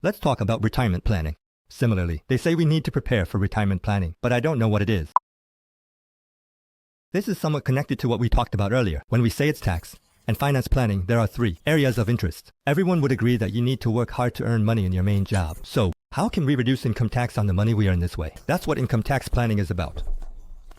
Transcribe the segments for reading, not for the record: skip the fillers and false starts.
Let's talk about retirement planning. Similarly, they say we need to prepare for retirement planning, but I don't know what it is. This is somewhat connected to what we talked about earlier. When we say it's tax and finance planning, there are 3 areas of interest. Everyone would agree that you need to work hard to earn money in your main job. So, how can we reduce income tax on the money we earn this way? That's what income tax planning is about.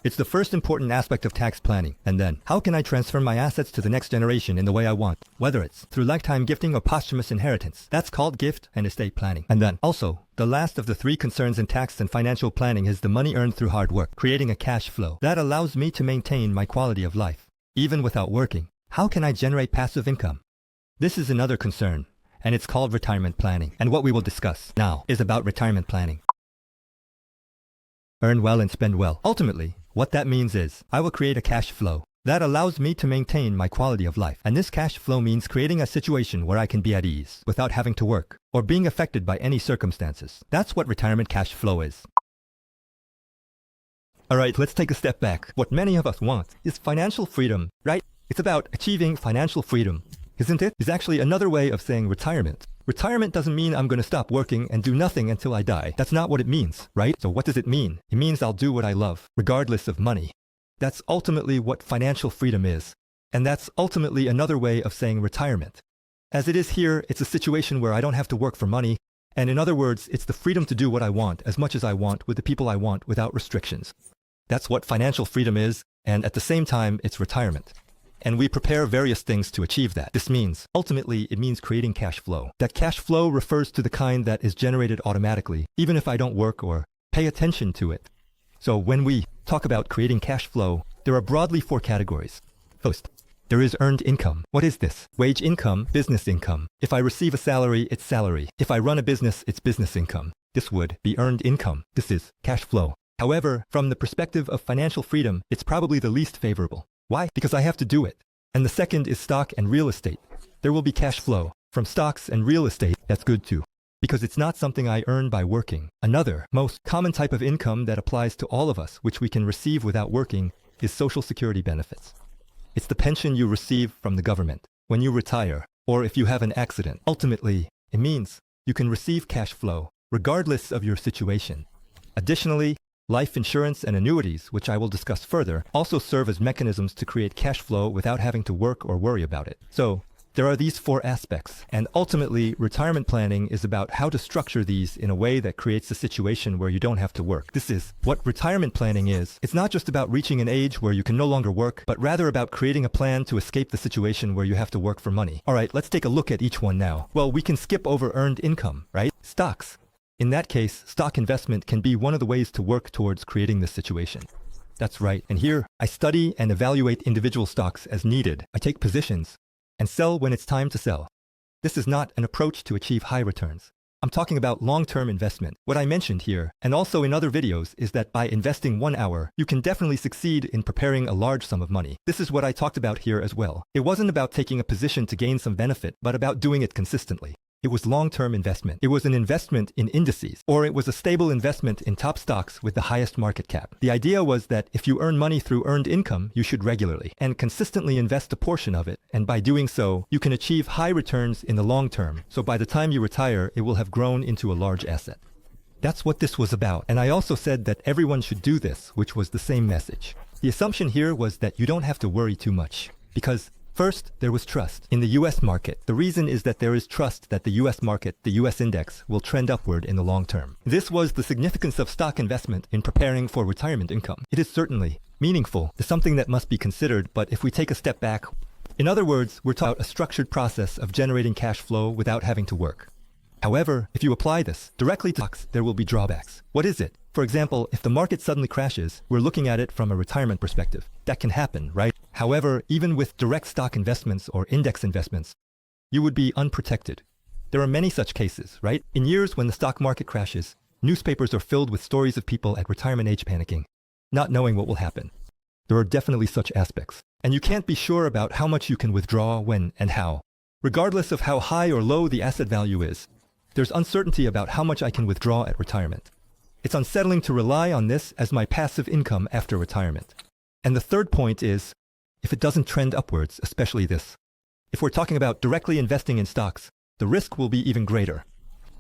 It's the first important aspect of tax planning. And then, how can I transfer my assets to the next generation in the way I want? Whether it's through lifetime gifting or posthumous inheritance. That's called gift and estate planning. And then, also, the last of the 3 concerns in tax and financial planning is the money earned through hard work, creating a cash flow that allows me to maintain my quality of life, even without working. How can I generate passive income? This is another concern, and it's called retirement planning. And what we will discuss now is about retirement planning. Earn well and spend well. Ultimately, what that means is, I will create a cash flow that allows me to maintain my quality of life. And this cash flow means creating a situation where I can be at ease without having to work or being affected by any circumstances. That's what retirement cash flow is. Alright, let's take a step back. What many of us want is financial freedom, right? It's about achieving financial freedom, isn't it? It's actually another way of saying retirement. Retirement doesn't mean I'm going to stop working and do nothing until I die. That's not what it means, right? So what does it mean? It means I'll do what I love, regardless of money. That's ultimately what financial freedom is. And that's ultimately another way of saying retirement. As it is here, it's a situation where I don't have to work for money. And in other words, it's the freedom to do what I want as much as I want with the people I want without restrictions. That's what financial freedom is. And at the same time, it's retirement. And we prepare various things to achieve that. This means, ultimately, it means creating cash flow. That cash flow refers to the kind that is generated automatically, even if I don't work or pay attention to it. So when we talk about creating cash flow, there are broadly 4 categories. First, there is earned income. What is this? Wage income, business income. If I receive a salary, it's salary. If I run a business, it's business income. This would be earned income. This is cash flow. However, from the perspective of financial freedom, it's probably the least favorable. Why? Because I have to do it. And the second is stock and real estate. There will be cash flow from stocks and real estate. That's good too, because it's not something I earn by working. Another, most common type of income that applies to all of us, which we can receive without working, is Social Security benefits. It's the pension you receive from the government when you retire, or if you have an accident. Ultimately, it means you can receive cash flow regardless of your situation. Additionally, life insurance and annuities, which I will discuss further, also serve as mechanisms to create cash flow without having to work or worry about it. So, there are these 4 aspects, and ultimately, retirement planning is about how to structure these in a way that creates a situation where you don't have to work. This is what retirement planning is. It's not just about reaching an age where you can no longer work, but rather about creating a plan to escape the situation where you have to work for money. Alright, let's take a look at each one now. Well, we can skip over earned income, right? Stocks. In that case, stock investment can be one of the ways to work towards creating this situation. That's right. And here, I study and evaluate individual stocks as needed. I take positions and sell when it's time to sell. This is not an approach to achieve high returns. I'm talking about long-term investment. What I mentioned here, and also in other videos, is that by investing 1 hour, you can definitely succeed in preparing a large sum of money. This is what I talked about here as well. It wasn't about taking a position to gain some benefit, but about doing it consistently. It was long-term investment. It was an investment in indices, or it was a stable investment in top stocks with the highest market cap. The idea was that if you earn money through earned income, you should regularly and consistently invest a portion of it. And by doing so, you can achieve high returns in the long term. So by the time you retire, it will have grown into a large asset. That's what this was about. And I also said that everyone should do this, which was the same message. The assumption here was that you don't have to worry too much, because first, there was trust in the US market. The reason is that there is trust that the US market, the US index, will trend upward in the long term. This was the significance of stock investment in preparing for retirement income. It is certainly meaningful. It's something that must be considered, but if we take a step back, in other words, we're talking about a structured process of generating cash flow without having to work. However, if you apply this directly to stocks, there will be drawbacks. What is it? For example, if the market suddenly crashes, we're looking at it from a retirement perspective. That can happen, right? However, even with direct stock investments or index investments, you would be unprotected. There are many such cases, right? In years when the stock market crashes, newspapers are filled with stories of people at retirement age panicking, not knowing what will happen. There are definitely such aspects. And you can't be sure about how much you can withdraw, when, and how. Regardless of how high or low the asset value is, there's uncertainty about how much I can withdraw at retirement. It's unsettling to rely on this as my passive income after retirement. And the third point is, if it doesn't trend upwards, especially this. If we're talking about directly investing in stocks, the risk will be even greater.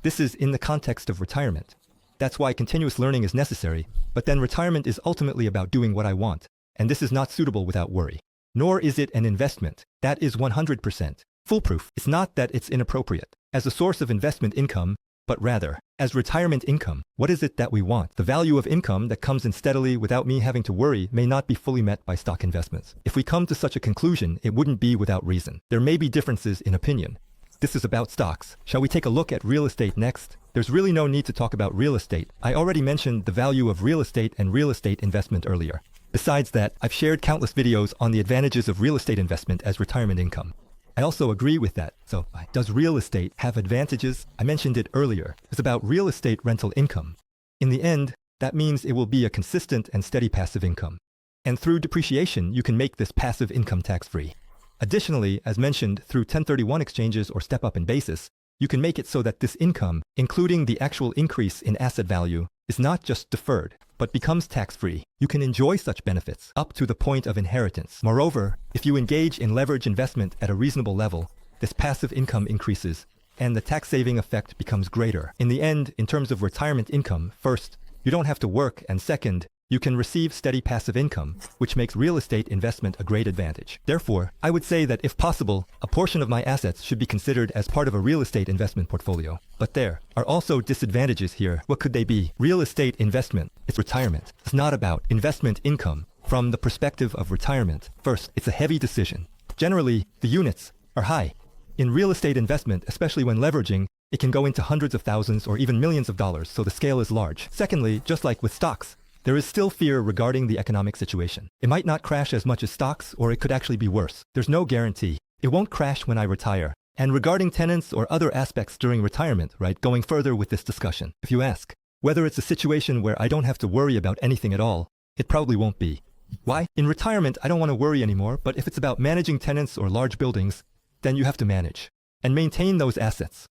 This is in the context of retirement. That's why continuous learning is necessary, but then retirement is ultimately about doing what I want, and this is not suitable without worry. Nor is it an investment. That is 100% foolproof. It's not that it's inappropriate as a source of investment income, but rather as retirement income. What is it that we want? The value of income that comes in steadily without me having to worry may not be fully met by stock investments. If we come to such a conclusion, it wouldn't be without reason. There may be differences in opinion. This is about stocks. Shall we take a look at real estate next? There's really no need to talk about real estate. I already mentioned the value of real estate and real estate investment earlier. Besides that, I've shared countless videos on the advantages of real estate investment as retirement income. I also agree with that. So, does real estate have advantages? I mentioned it earlier. It's about real estate rental income. In the end, that means it will be a consistent and steady passive income. And through depreciation, you can make this passive income tax-free. Additionally, as mentioned, through 1031 exchanges or step-up in basis, you can make it so that this income, including the actual increase in asset value, is not just deferred, but becomes tax-free. You can enjoy such benefits up to the point of inheritance. Moreover, if you engage in leverage investment at a reasonable level, this passive income increases, and the tax-saving effect becomes greater. In the end, in terms of retirement income, first, you don't have to work, and second, you can receive steady passive income, which makes real estate investment a great advantage. Therefore, I would say that if possible, a portion of my assets should be considered as part of a real estate investment portfolio. But there are also disadvantages here. What could they be? Real estate investment, it's retirement. It's not about investment income from the perspective of retirement. First, it's a heavy decision. Generally, the units are high. In real estate investment, especially when leveraging, it can go into hundreds of thousands or even millions of dollars, so the scale is large. Secondly, just like with stocks, there is still fear regarding the economic situation. It might not crash as much as stocks, or it could actually be worse. There's no guarantee. It won't crash when I retire. And regarding tenants or other aspects during retirement, right, going further with this discussion, if you ask whether it's a situation where I don't have to worry about anything at all, it probably won't be. Why? In retirement, I don't want to worry anymore, but if it's about managing tenants or large buildings, then you have to manage and maintain those assets.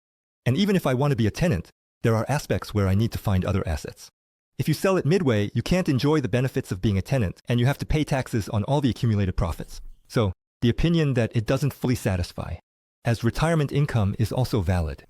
And even if I want to be a tenant, there are aspects where I need to find other assets. If you sell it midway, you can't enjoy the benefits of being a tenant, and you have to pay taxes on all the accumulated profits. So, the opinion that it doesn't fully satisfy, as retirement income is also valid.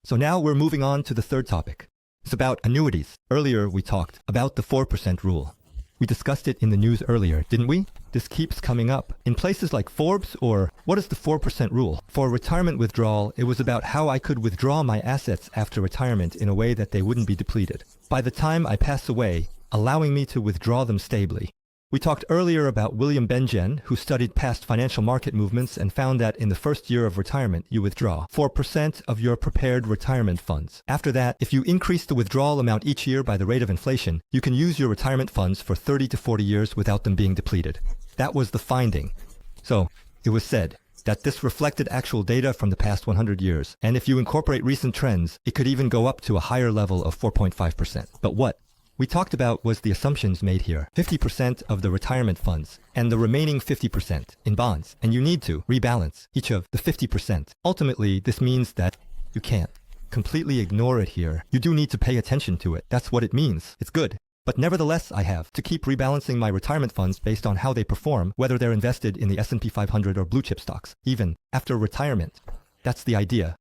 So now we're moving on to the third topic. It's about annuities. Earlier we talked about the 4% rule. We discussed it in the news earlier, didn't we? This keeps coming up. In places like Forbes, or what is the 4% rule? For retirement withdrawal, it was about how I could withdraw my assets after retirement in a way that they wouldn't be depleted by the time I pass away, allowing me to withdraw them stably. We talked earlier about William Benjen, who studied past financial market movements and found that in the first year of retirement, you withdraw 4% of your prepared retirement funds. After that, if you increase the withdrawal amount each year by the rate of inflation, you can use your retirement funds for 30 to 40 years without them being depleted. That was the finding. So, it was said that this reflected actual data from the past 100 years, and if you incorporate recent trends, it could even go up to a higher level of 4.5%. But what we talked about was the assumptions made here. 50% of the retirement funds and the remaining 50% in bonds. And you need to rebalance each of the 50%. Ultimately, this means that you can't completely ignore it here. You do need to pay attention to it. That's what it means. It's good. But nevertheless, I have to keep rebalancing my retirement funds based on how they perform, whether they're invested in the S&P 500 or blue chip stocks, even after retirement. That's the idea.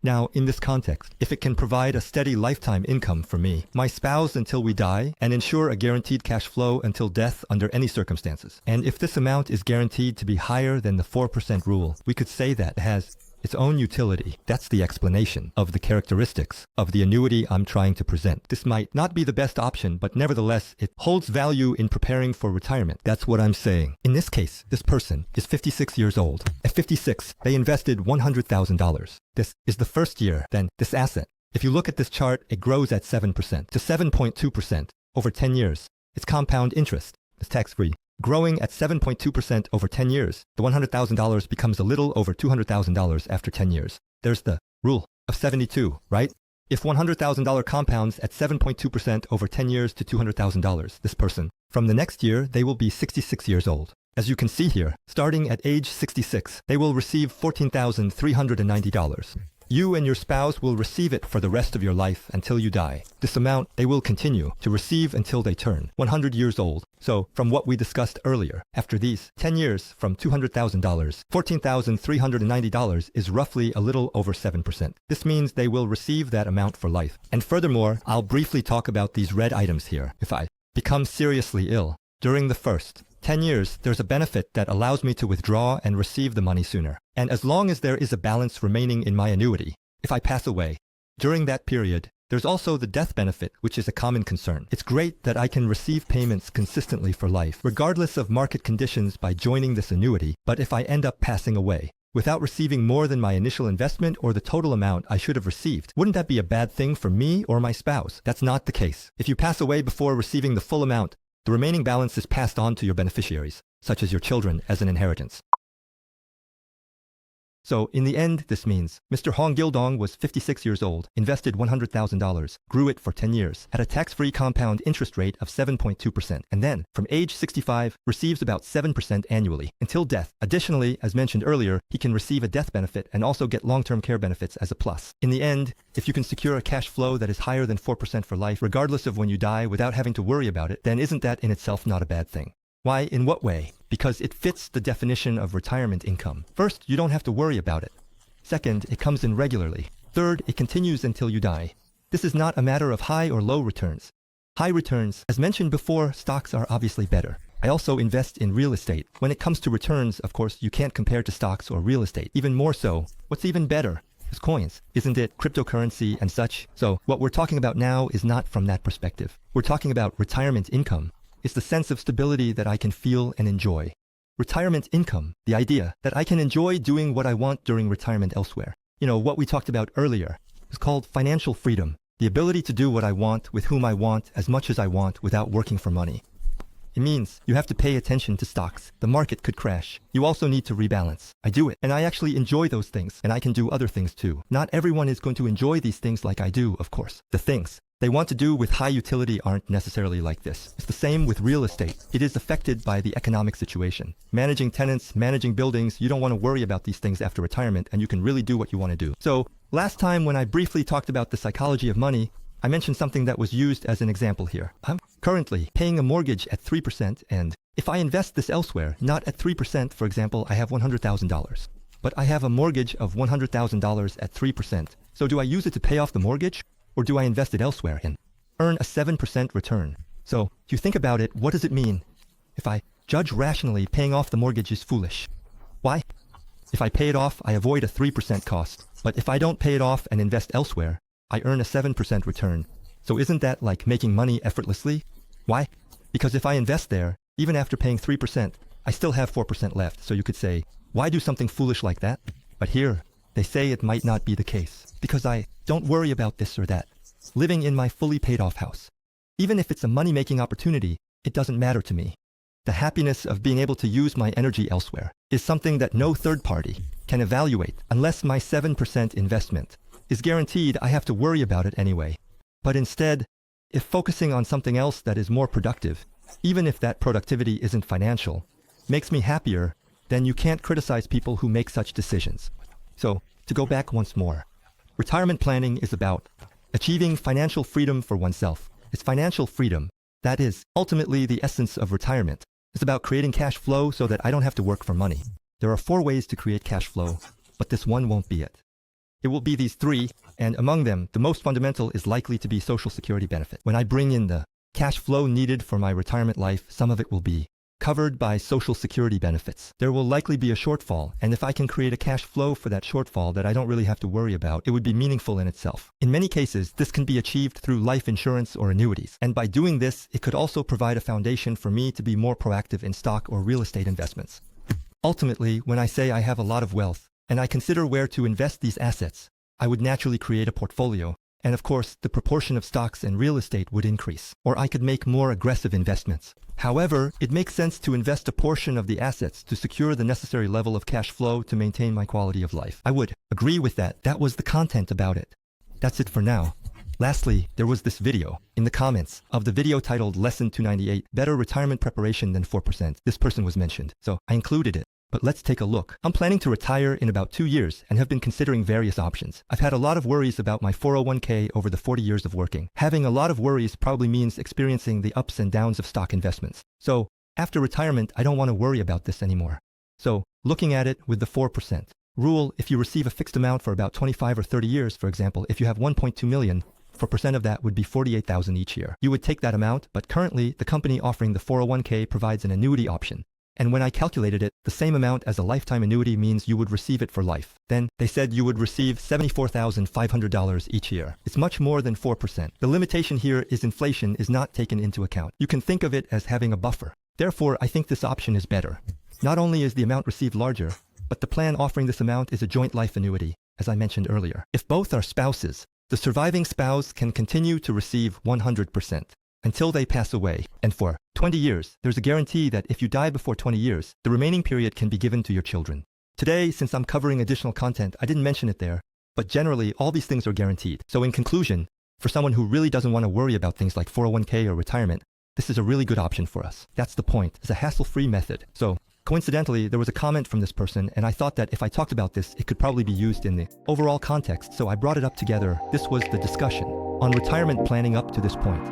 Now, in this context, if it can provide a steady lifetime income for me, my spouse until we die, and ensure a guaranteed cash flow until death under any circumstances, and if this amount is guaranteed to be higher than the 4% rule, we could say that it has its own utility. That's the explanation of the characteristics of the annuity I'm trying to present. This might not be the best option, but nevertheless, it holds value in preparing for retirement. That's what I'm saying. In this case, this person is 56 years old. At 56, they invested $100,000. This is the first year. Then this asset, if you look at this chart, it grows at 7% to 7.2% over 10 years. It's compound interest. It's tax-free. Growing at 7.2% over 10 years, the $100,000 becomes a little over $200,000 after 10 years. There's the rule of 72, right? If $100,000 compounds at 7.2% over 10 years to $200,000, this person, from the next year, they will be 66 years old. As you can see here, starting at age 66, they will receive $14,390. You and your spouse will receive it for the rest of your life until you die. This amount they will continue to receive until they turn 100 years old. So, from what we discussed earlier, after these 10 years from $200,000, $14,390 is roughly a little over 7%. This means they will receive that amount for life. And furthermore, I'll briefly talk about these red items here. If I become seriously ill during the first 10 years, there's a benefit that allows me to withdraw and receive the money sooner. And as long as there is a balance remaining in my annuity, if I pass away during that period, there's also the death benefit, which is a common concern. It's great that I can receive payments consistently for life, regardless of market conditions by joining this annuity, but if I end up passing away without receiving more than my initial investment or the total amount I should have received, wouldn't that be a bad thing for me or my spouse? That's not the case. If you pass away before receiving the full amount, the remaining balance is passed on to your beneficiaries, such as your children, as an inheritance. So, in the end, this means Mr. Hong Gildong was 56 years old, invested $100,000, grew it for 10 years, had a tax-free compound interest rate of 7.2%, and then, from age 65, receives about 7% annually, until death. Additionally, as mentioned earlier, he can receive a death benefit and also get long-term care benefits as a plus. In the end, if you can secure a cash flow that is higher than 4% for life, regardless of when you die, without having to worry about it, then isn't that in itself not a bad thing? Why? In what way? Because it fits the definition of retirement income. First, you don't have to worry about it. Second, it comes in regularly. Third, it continues until you die. This is not a matter of high or low returns. High returns, as mentioned before, stocks are obviously better. I also invest in real estate. When it comes to returns, of course, you can't compare to stocks or real estate. Even more so, what's even better is coins. Isn't it? Cryptocurrency and such. So what we're talking about now is not from that perspective. We're talking about retirement income. It's the sense of stability that I can feel and enjoy. Retirement income, the idea that I can enjoy doing what I want during retirement elsewhere. You know, what we talked about earlier is called financial freedom, the ability to do what I want with whom I want as much as I want without working for money. It means you have to pay attention to stocks. The market could crash. You also need to rebalance. I do it, and I actually enjoy those things, and I can do other things too. Not everyone is going to enjoy these things like I do, of course. The things they want to do with high utility aren't necessarily like this. It's the same with real estate. It is affected by the economic situation. Managing tenants, managing buildings, you don't want to worry about these things after retirement, and you can really do what you want to do. So, last time when I briefly talked about the psychology of money, I mentioned something that was used as an example here. I'm currently paying a mortgage at 3%, and if I invest this elsewhere, not at 3%, for example, I have $100,000. But I have a mortgage of $100,000 at 3%. So do I use it to pay off the mortgage? Or do I invest it elsewhere and earn a 7% return? So, if you think about it, what does it mean? If I judge rationally, paying off the mortgage is foolish. Why? If I pay it off, I avoid a 3% cost. But if I don't pay it off and invest elsewhere, I earn a 7% return. So isn't that like making money effortlessly? Why? Because if I invest there, even after paying 3%, I still have 4% left. So you could say, why do something foolish like that? But here, they say it might not be the case, because I don't worry about this or that. Living in my fully paid off house. Even if it's a money-making opportunity, it doesn't matter to me. The happiness of being able to use my energy elsewhere is something that no third party can evaluate unless my 7% investment is guaranteed. I have to worry about it anyway. But instead, if focusing on something else that is more productive, even if that productivity isn't financial, makes me happier, then you can't criticize people who make such decisions. So, to go back once more, retirement planning is about achieving financial freedom for oneself. It's financial freedom. That is ultimately the essence of retirement. It's about creating cash flow so that I don't have to work for money. There are 4 ways to create cash flow, but this one won't be it. It will be these 3, and among them, the most fundamental is likely to be Social Security benefit. When I bring in the cash flow needed for my retirement life, some of it will be covered by Social Security benefits. There will likely be a shortfall, and if I can create a cash flow for that shortfall that I don't really have to worry about, it would be meaningful in itself. In many cases, this can be achieved through life insurance or annuities, and by doing this, it could also provide a foundation for me to be more proactive in stock or real estate investments. Ultimately, when I say I have a lot of wealth, and I consider where to invest these assets, I would naturally create a portfolio. And of course, the proportion of stocks and real estate would increase, or I could make more aggressive investments. However, it makes sense to invest a portion of the assets to secure the necessary level of cash flow to maintain my quality of life. I would agree with that. That was the content about it. That's it for now. Lastly, there was this video in the comments of the video titled Lesson 298, Better Retirement Preparation Than 4%. This person was mentioned, so I included it. But let's take a look. I'm planning to retire in about 2 years and have been considering various options. I've had a lot of worries about my 401k over the 40 years of working. Having a lot of worries probably means experiencing the ups and downs of stock investments. So after retirement, I don't want to worry about this anymore. So looking at it with the 4% rule, if you receive a fixed amount for about 25 or 30 years, for example, if you have 1.2 million, 4% of that would be 48,000 each year. You would take that amount, but currently the company offering the 401k provides an annuity option. And when I calculated it, the same amount as a lifetime annuity means you would receive it for life. Then they said you would receive $74,500 each year. It's much more than 4%. The limitation here is inflation is not taken into account. You can think of it as having a buffer. Therefore, I think this option is better. Not only is the amount received larger, but the plan offering this amount is a joint life annuity, as I mentioned earlier. If both are spouses, the surviving spouse can continue to receive 100% until they pass away. And for 20 years, there's a guarantee that if you die before 20 years, the remaining period can be given to your children. Today, since I'm covering additional content, I didn't mention it there, but generally, all these things are guaranteed. So in conclusion, for someone who really doesn't want to worry about things like 401k or retirement, this is a really good option for us. That's the point. It's a hassle-free method. So coincidentally, there was a comment from this person, and I thought that if I talked about this, it could probably be used in the overall context, so I brought it up together. This was the discussion on retirement planning up to this point.